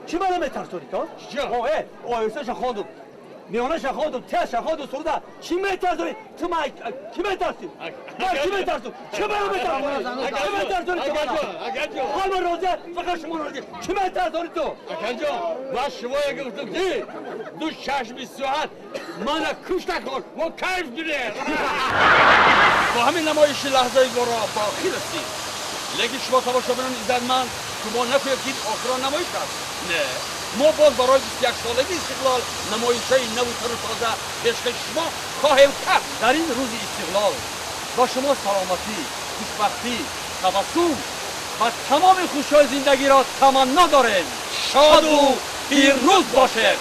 چی منو میترسونی تو؟ آیسه خواندم میانه خواندم تیش خواندم سروده چی میترسونی؟ تو من کی میترسی؟ من کی میترسونی؟ چی منو میترسونی؟ چی میترسونی تو منو؟ همه روزه فقط شما روزه چی میترسونی تو؟ اکن جان و شما یک گفتم دی دو چشم ساعت من کش نکن و کیف گیره با همین نمایش لحظه را باقی رسید لیکن شما تماشا برون عزتمند شما نفهمید آخران نمایش کرد نه ما باز برای 21 سالگی استقلال نمایش‌های نو تر و تازه پیشکش شما خواهیم کرد در این روز استقلال با شما سلامتی خوشبختی تبسم و تمام خوشی‌های زندگی را تمنا داریم شاد و پیروز باشید